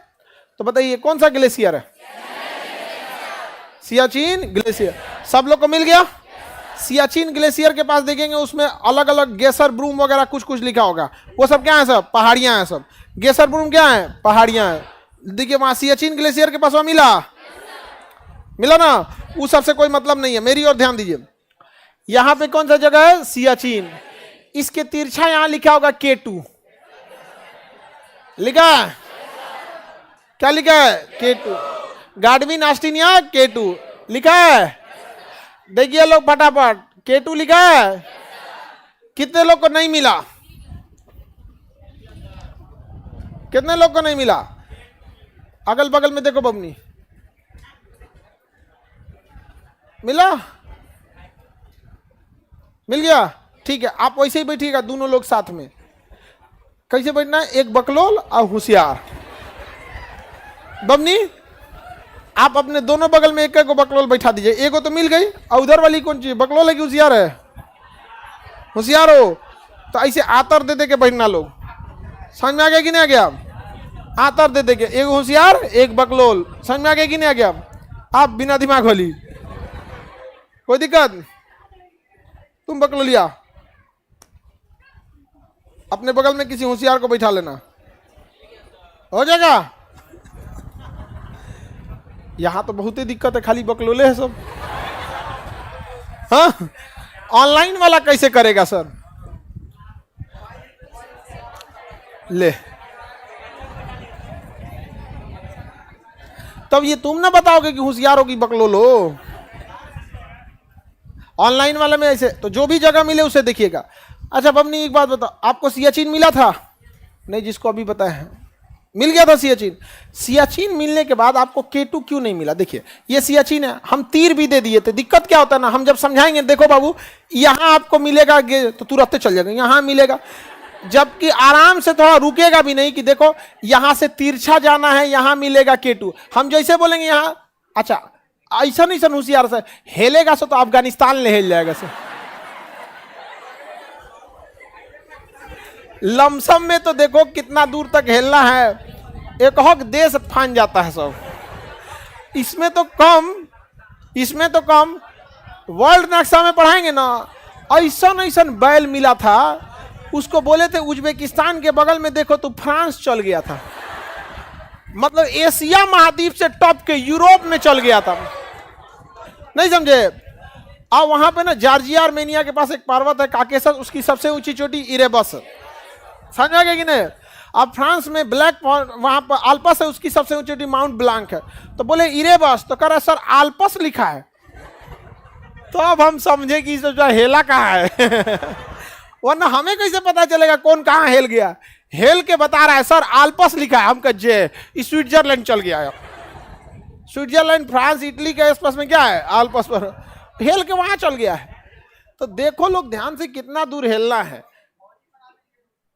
तो बताइए कौन सा ग्लेशियर है? सियाचिन ग्लेशियर। सब लोग को मिल गया? सियाचिन ग्लेशियर के पास देखेंगे उसमें अलग अलग गेसर ब्रूम वगैरह कुछ कुछ लिखा होगा। वो सब क्या है? सब पहाड़ियां हैं सब। गेसर ब्रूम क्या है? पहाड़ियां हैं। देखिए वहां सियाचिन ग्लेशियर के पास वहां मिला ना? उस सबसे कोई मतलब नहीं है। मेरी ओर ध्यान दीजिए। यहां पे कौन सा जगह है? सियाचिन। इसके तिरछा यहां लिखा होगा K2। लिखा है? क्या लिखा है? K2। गार्डविन ऑस्टिनिया K2 लिखा है। देखिए लोग फटाफट, K2 लिखा है। कितने लोग को नहीं मिला? कितने लोग को नहीं मिला? अगल बगल में देखो बबनी। मिला? मिल गया? ठीक है, आप वैसे ही बैठिएगा दोनों लोग साथ में। कैसे बैठना है? एक बकलोल और होशियार। बमनी, आप अपने दोनों बगल में एक एक को बकलोल बैठा दीजिए। एगो तो मिल गई, और उधर वाली कौन चीज, बकलोल है कि होशियार है? होशियार हो तो ऐसे आतर दे दे के बैठना लोग। समझ में आ गया कि नहीं आ गया? आतर दे दे के, एक होशियार एक बकलोल। समझ में आ गया कि नहीं आ गया? आप बिना दिमाग वाली, कोई दिक्कत? तुम बकलोलिया अपने बगल में किसी होशियार को बैठा लेना, हो जाएगा। यहां तो बहुत ही दिक्कत है, खाली बकलोले है सब। हाँ, ऑनलाइन वाला कैसे करेगा सर? ले, तब ये तुम ना बताओगे कि होशियार हो कि बकलोलो। ऑनलाइन वाले में ऐसे तो जो भी जगह मिले उसे देखिएगा। अच्छा बमनी, एक बात बताओ, आपको सियाचिन मिला था? नहीं, जिसको अभी बताया है मिल गया था सियाचिन। सियाचिन मिलने के बाद आपको K2 क्यों नहीं मिला? देखिए ये सियाचिन है, हम तीर भी दे दिए थे। दिक्कत क्या होता है ना, हम जब समझाएंगे, देखो बाबू यहां आपको मिलेगा तो तुरंत चल जाएगा, यहां मिलेगा, जबकि आराम से थोड़ा रुकेगा भी नहीं कि देखो यहां से तिरछा जाना है, यहां मिलेगा K2। हम जैसे बोलेंगे यहां, अच्छा ऐसा नहीं सर होशियार से हेलेगा सो तो अफगानिस्तान ले हिल जाएगा सर। लमसम में तो देखो कितना दूर तक हिलना है, एक हक देश फान जाता है सब। इसमें तो कम वर्ल्ड नक्शा में पढ़ाएंगे ना, ऐसा ऐसा बैल मिला था, उसको बोले थे उज्बेकिस्तान के बगल में देखो तो फ्रांस चल गया था। मतलब एशिया महाद्वीप से टॉप के यूरोप में चल गया था, नहीं समझे? अब वहां पे ना जॉर्जिया आर्मेनिया के पास एक पर्वत है काकेसस, उसकी सबसे ऊंची चोटी इरेबस, समझा गया कि नहीं? अब फ्रांस में ब्लैक वहां पर आल्पस है, उसकी सबसे ऊंची चोटी माउंट ब्लांक है। तो बोले इरेबस, तो कह रहा सर आल्पस लिखा है। तो अब हम समझे कि जो हेला कहाँ है। वरना हमें कैसे पता चलेगा कौन कहाँ हेल गया? हेल के बता रहा है सर आल्पस लिखा है, हम कहे स्विट्जरलैंड चल गया है। स्विट्जरलैंड, फ्रांस, इटली के आसपास में क्या है? आल्पस पर हेल के वहां चल गया है। तो देखो लोग ध्यान से कितना दूर हेलना है,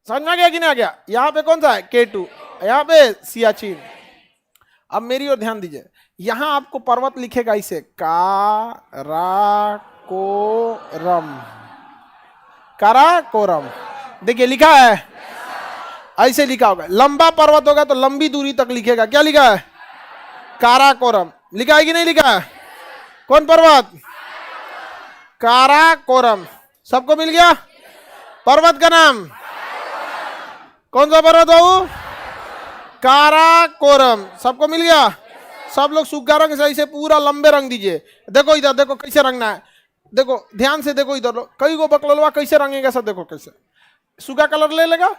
समझ में गया कि नहीं आ गया? यहाँ पे कौन सा है? K2, यहाँ पे सियाचिन। अब मेरी ओर ध्यान दीजिए, यहां आपको पर्वत लिखेगा इसे काराकोरम। देखिए लिखा है, ऐसे लिखा होगा। लंबा पर्वत होगा तो लंबी दूरी तक लिखेगा, क्या लिखा है? काराकोरम। लिखा है कि नहीं लिखा है? कौन पर्वत? काराकोरम। सबको मिल गया? पर्वत का नाम कौन सा पर्वत बाबू? काराकोरम। सबको मिल गया? सब लोग सूखा रंग से ऐसे पूरा लंबे रंग दीजिए। देखो इधर, देखो कैसे रंगना है, देखो ध्यान से देखो इधर। कई को बकलोलवा कैसे रंगेगा सर? देखो कैसे सूखा कलर ले लेगा,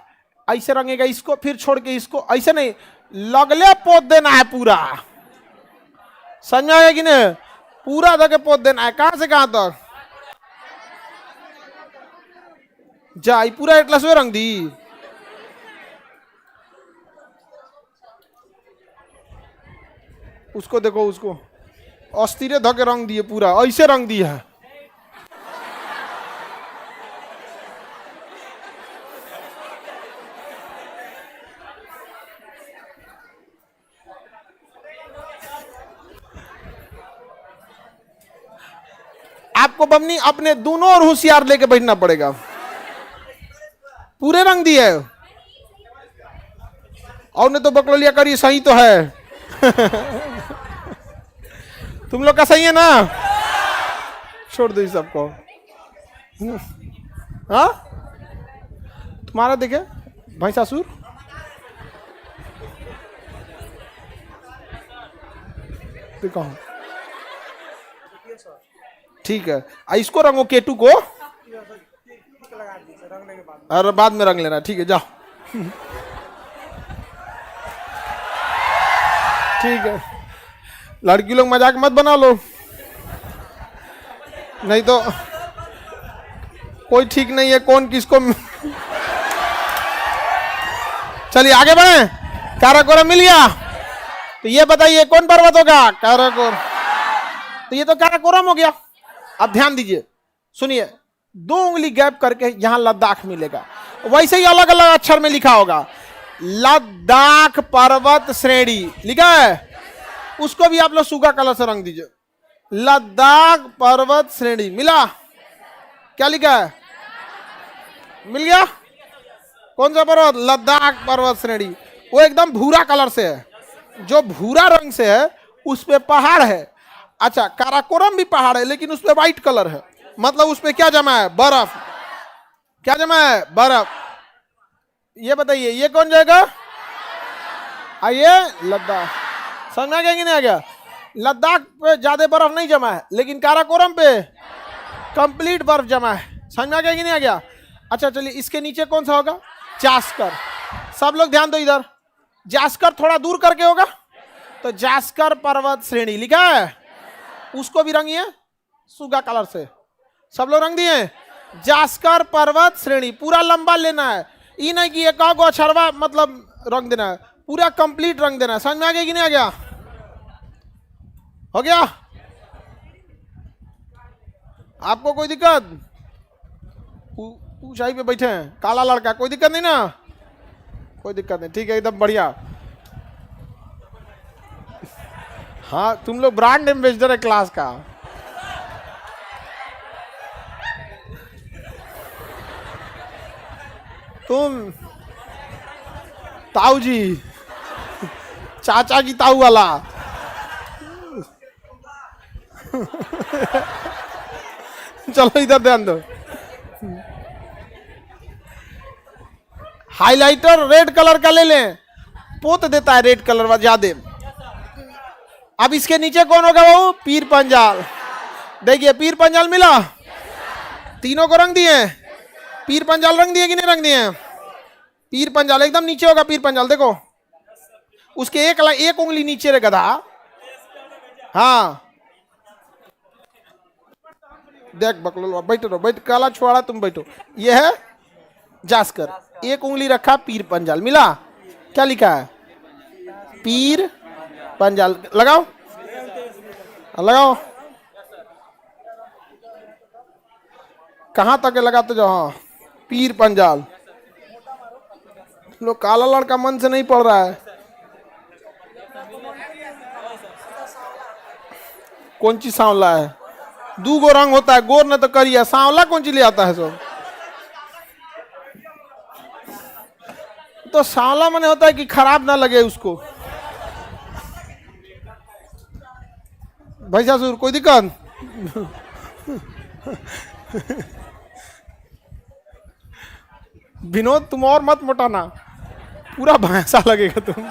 ऐसे रंगेगा इसको, फिर छोड़ के इसको, ऐसे नहीं, लगले पोत देना है पूरा। समझ में आया कि नहीं? पूरा धके पोत देना है। कहां से कहां तक? जा पूरा एटलस में रंग दी। उसको देखो, उसको अस्थिरे धके रंग दिए, पूरा ऐसे रंग दिया है। आपको बमनी अपने दोनों और होशियार लेके बैठना पड़ेगा। पूरे रंग दिए और ने तो बकलोलिया करी, सही तो है। तुम लोग का सही है ना? छोड़ दो इस सबको। हाँ तुम्हारा देखे भैंसासुर, देखो ठीक है। इसको रंगो K2 को, और बाद में रंग लेना, ठीक है? जाओ। ठीक है, लड़की लोग मजाक मत बना लो, नहीं तो कोई ठीक नहीं है कौन किसको। चलिए आगे बढ़े। काराकोरम मिल गया, तो ये बताइए कौन पर्वत होगा? काराकोरम। तो ये तो काराकोरम हो गया। अब ध्यान दीजिए, सुनिए, 2 उंगली गैप करके यहां लद्दाख मिलेगा, वैसे ही अलग अलग अक्षर में लिखा होगा, लद्दाख पर्वत श्रेणी लिखा है, उसको भी आप लोग सुगा कलर से रंग दीजिए। लद्दाख पर्वत श्रेणी मिला, क्या लिखा है, मिल गया, कौन सा पर्वत, लद्दाख पर्वत श्रेणी, वो एकदम भूरा कलर से है, जो भूरा रंग से है उस पे पहाड़ है। अच्छा, काराकोरम भी पहाड़ है लेकिन उस पे व्हाइट कलर है, मतलब उस पे क्या जमा है, बर्फ, क्या जमा है, बर्फ। ये बताइए ये कौन जाएगा, आइए लद्दाख, समझ में आ गया कि नहीं आ गया। लद्दाख पे ज्यादा बर्फ नहीं जमा है लेकिन काराकोरम पे कंप्लीट बर्फ जमा है, समझ में आ गया कि नहीं आ गया। अच्छा चलिए, इसके नीचे कौन सा होगा, जास्कर, सब लोग ध्यान दो इधर, जास्कर थोड़ा दूर करके होगा, तो जास्कर पर्वत श्रेणी लिखा है, उसको भी रंगिए सुगा कलर से, सब लोग रंग दिए। जास्कर पर्वत श्रेणी पूरा लंबा लेना है, ये नहीं कि एक गो अक्षरवा मतलब रंग देना है, पूरा कंप्लीट रंग देना है, समझ में आ गया कि नहीं आ गया, हो गया। आपको कोई दिक्कत, ऊंचाई पे बैठे हैं, काला लड़का, कोई दिक्कत नहीं ना, कोई दिक्कत नहीं, ठीक है, एकदम बढ़िया। हाँ, तुम लोग ब्रांड एम्बेसडर है क्लास का। तुम ताऊ जी, चाचा की ताऊ वाला। चलो इधर ध्यान दो, हाइलाइटर रेड कलर का ले लें, पोत देता है रेड कलर ज्यादा। अब इसके नीचे कौन होगा वो, पीर पंजाल, देखिए पीर पंजाल मिला, तीनों को रंग दिए, पीर पंजाल रंग दिए कि नहीं रंग दिए, पीर पंजाल एकदम नीचे होगा, पीर पंजाल देखो, उसके एक उंगली नीचे रे गधा, हाँ देख बकलोल, बैठो रहो, बैठ, काला छुआड़ा तुम बैठो, ये है जास्कर, एक उंगली रखा, पीर पंजाल मिला, क्या लिखा है, पीर पंजाल, लगाओ लगाओ, कहां तक लगाते जाओ, हाँ पीर पंजाल। लोग काला लड़का मन से नहीं पढ़ रहा है, कौन चीज सांवला है, 2 गो रंग होता है, गोर न तो करिया, सांवला कौन चीज ले आता है सब, तो सांवला माने होता है कि खराब ना लगे उसको। भाई ससुर कोई दिक्कत, विनोद तुम और मत मोटाना, पूरा भैंसा लगेगा तुम,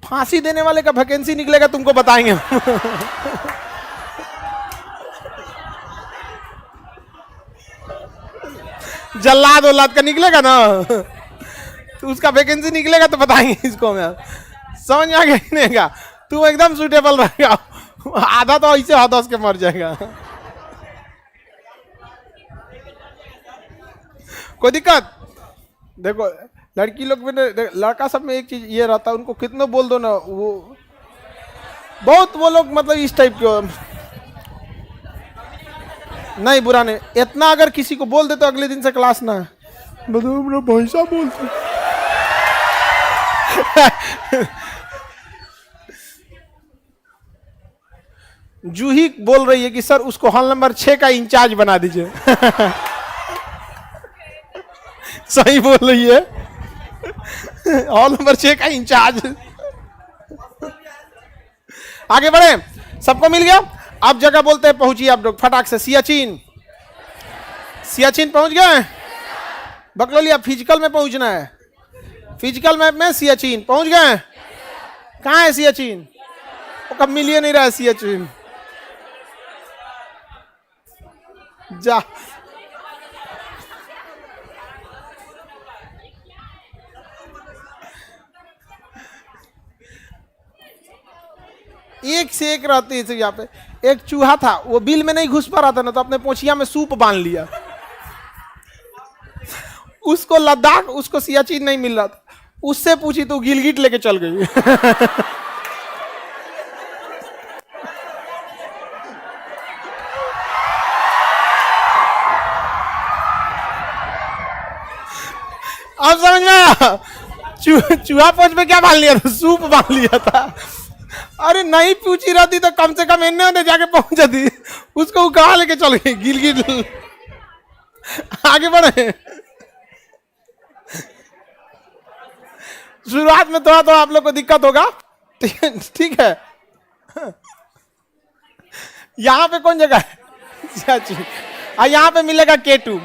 फांसी देने वाले का वैकेंसी निकलेगा तुमको बताएंगे। जल्लाद उल्लाद का निकलेगा ना, तो उसका वैकेंसी निकलेगा तो बताएंगे इसको, मैं समझ में आ गया नहीं का, तू एकदम सुटेबल रहेगा, आधा तो ऐसे हाथ के मर जाएगा। कोई दिक्कत, देखो लड़की लोग में, लड़का सब में एक चीज ये रहता है, उनको कितना बोल दो ना, वो बहुत वो लोग मतलब इस टाइप के, नहीं बुरा नहीं, इतना अगर किसी को बोल दे तो अगले दिन से क्लास ना, बताओ भैंसा बोलते। जूही बोल रही है कि सर उसको हॉल नंबर 6 का इंचार्ज बना दीजिए। सही बोल रही है, हॉल नंबर 6 का इंचार्ज। आगे बढ़े, सबको मिल गया, अब जगह बोलते हैं, पहुंचिए आप लोग फटाक से, सियाचिन, सियाचिन पहुंच गए, बकलोलिया फिजिकल में पहुंचना है, फिजिकल मैप में सियाचिन पहुंच गए, कहां है सियाचिन, वो कब मिल ही नहीं रहा है सियाचिन, जा एक से एक रहते हैं यहाँ पे। एक चूहा था, वो बिल में नहीं घुस पा रहा था ना, तो अपने पोछिया में सूप बांध लिया, उसको लद्दाख, उसको सियाचिन नहीं मिल रहा था, उससे पूछी तो गिलगिट लेके चल गई। अब समझ में आया? चूहा पोच में क्या बांध लिया था? सूप बांध लिया था। अरे नहीं पूछी रहती तो कम से कम इन्हें उन्हें जाके पहुंच जाती, उसको कहाँ लेके चल गई? गिलगिट। आगे बढ़े। शुरुआत में थोड़ा थोड़ा आप लोग को दिक्कत होगा, ठीक है। यहां पे कौन जगह है? यहाँ पे मिलेगा केटू।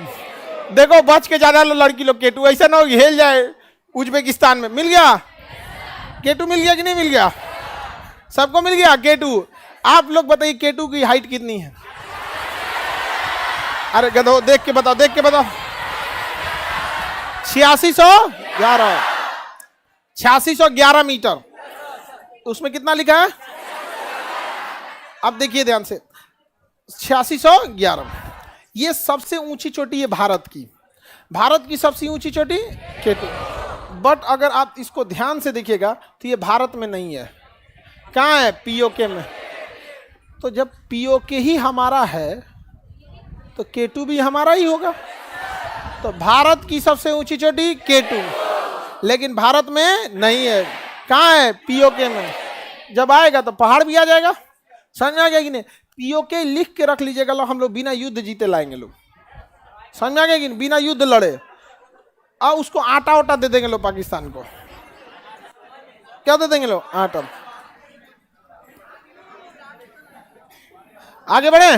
देखो बच के ज्यादा लो लड़की लोग केटू, ऐसा ना हो हिल जाए। उज्बेकिस्तान में मिल गया केटू, मिल गया कि नहीं मिल गया? सबको मिल गया केटू। आप लोग बताइए केटू की हाइट कितनी है? अरे गधो देख के बताओ, देख के बताओ। 8611, 8611 मीटर। उसमें कितना लिखा है? अब देखिए ध्यान से, 8611। ये सबसे ऊंची चोटी है भारत की। भारत की सबसे ऊंची चोटी केटू। बट अगर आप इसको ध्यान से देखिएगा तो ये भारत में नहीं है। कहाँ है? पीओके में। तो जब पीओके ही हमारा है तो केटू भी हमारा ही होगा। तो भारत की सबसे ऊंची चोटी केटू, लेकिन भारत में नहीं है। कहाँ है? पीओके में। जब आएगा तो पहाड़ भी आ जाएगा। समझ में आ गया कि नहीं? पीओके लिख के रख लीजिएगा, लो हम लोग बिना युद्ध जीते लाएंगे लोग। समझ में आ गया कि नहीं? बिना युद्ध लड़े। और उसको आटा वाटा दे देंगे लोग पाकिस्तान को। क्या दे देंगे लोग? आटा। आगे बढ़े।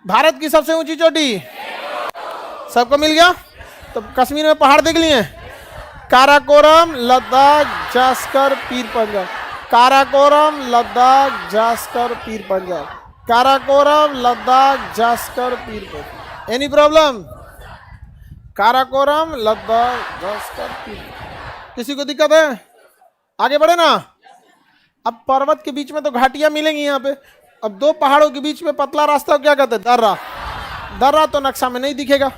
भारत की सबसे ऊंची चोटी सबको मिल गया। तो कश्मीर में पहाड़ देख लिए, काराकोरम, लद्दाख, जास्कर, पीर पंजाब। काराकोरम, लद्दाख, जास्कर, पीर पंजाब। काराकोरम, लद्दाख, जास्कर, पीर पंजाब। Any problem? काराकोरम, लद्दाख, जास्कर, पीर। किसी को दिक्कत है? आगे बढ़े ना। अब पर्वत के बीच में तो घाटियां मिलेंगी यहाँ पे। अब दो पहाड़ों के बीच में पतला रास्ता क्या कहते हैं? दर्रा। दर्रा तो नक्शा में नहीं दिखेगा।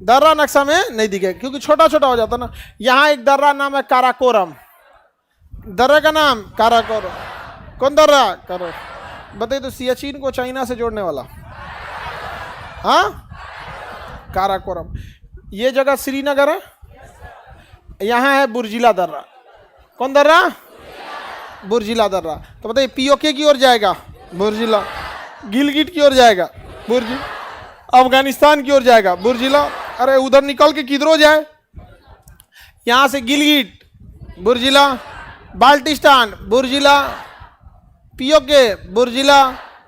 दर्रा नक्शा में नहीं दिखेगा क्योंकि छोटा छोटा हो जाता ना। यहाँ एक दर्रा नाम है काराकोरम। दर्रा का नाम काराकोरम। कौन दर्रा? करो बताइए तो। सियाचिन को चाइना से जोड़ने वाला, हाँ, काराकोरम। ये जगह श्रीनगर है। यहाँ है बुर्जिला दर्रा। कौन दर्रा? बुर्जिला दर्रा। तो बताइए पीओके की ओर जाएगा बुर्जिला, गिलगिट की ओर जाएगा बुर्जिला, अफगानिस्तान की ओर जाएगा बुर्जिला। अरे उधर निकल के किधरों जाए? यहां से गिलगिट बुर्जिला, बाल्टिस्तान बुर्जिला, पीओके बुर्जिला,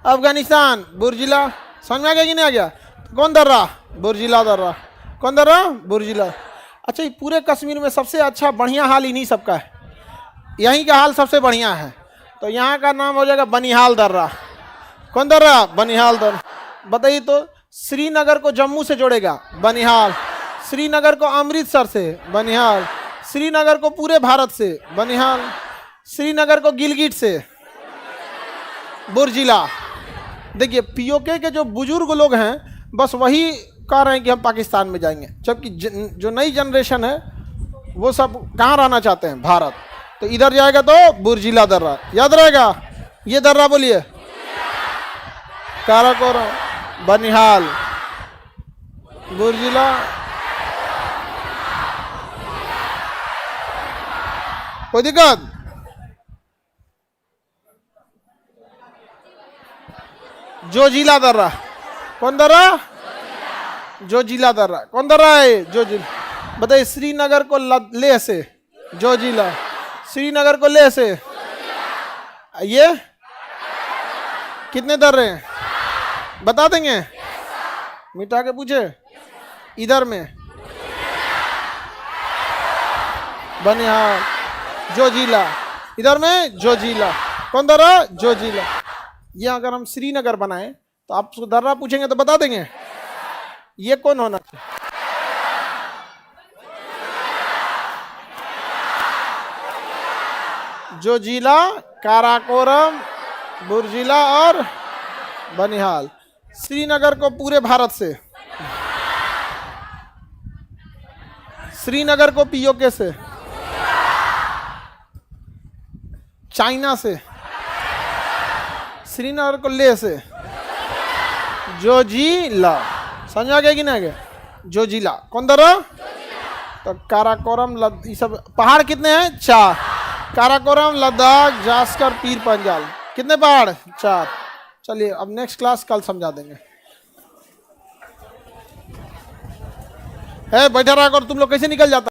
अफगानिस्तान बुर्जिला। समझ में आ गया कि नहीं आ गया? कौन दर्रा? बुर्जिला दर्रा। कौन दर्रा? बुर्जिला। अच्छा, ये पूरे कश्मीर में सबसे अच्छा बढ़िया हाल इन्हीं सबका है। यहीं का हाल सबसे बढ़िया है। तो यहाँ का नाम हो जाएगा बनिहाल दर्रा। कौन दर्रा? बनिहाल दर्रा। बताइए तो श्रीनगर को जम्मू से जोड़ेगा बनिहाल, श्रीनगर को अमृतसर से बनिहाल, श्रीनगर को पूरे भारत से बनिहाल, श्रीनगर को गिलगिट से बुर्जिला। देखिए पीओके के जो बुजुर्ग लोग हैं बस वही कह रहे हैं कि हम पाकिस्तान में जाएंगे, जबकि जो नई जनरेशन है वो सब कहाँ रहना चाहते हैं? भारत। तो इधर जाएगा तो बुर्जिला दर्रा, याद रहेगा। ये दर्रा बोलिए, काराकोरम, बनिहाल, बुर्जिला। कोई दिक्कत? जोजिला दर्रा। कौन दर्रा? जोजिला दर्रा। कौन दर्रा है? जोजिला। बताइए श्रीनगर को लेह से जोजिला, श्रीनगर को लेह से ये कितने दर्रे हैं बता देंगे? मिटा के पूछे। इधर में बनिहाल, जोजिला, इधर में जोजिला। कौन दर्रा? जोजिला। ये अगर हम श्रीनगर बनाए तो आप उसको दर्रा पूछेंगे तो बता देंगे। ये कौन होना चाहिए? जोजिला, काराकोरम, बुर्जिला और बनिहाल। श्रीनगर को पूरे भारत से, श्रीनगर को पीओके से, चाइना से, श्रीनगर को लेह से, जोजिला। समझ आ गया कि नहीं आ गया? जोजिला। कौन दर्रा? तो काराकोरम ये सब पहाड़ कितने हैं? 4। काराकोरम, लद्दाख, जास्कर, पीर पंजाल, कितने पहाड़? 4। चलिए अब नेक्स्ट क्लास कल समझा देंगे। है बैठा रहा कर, तुम लोग कैसे निकल जाता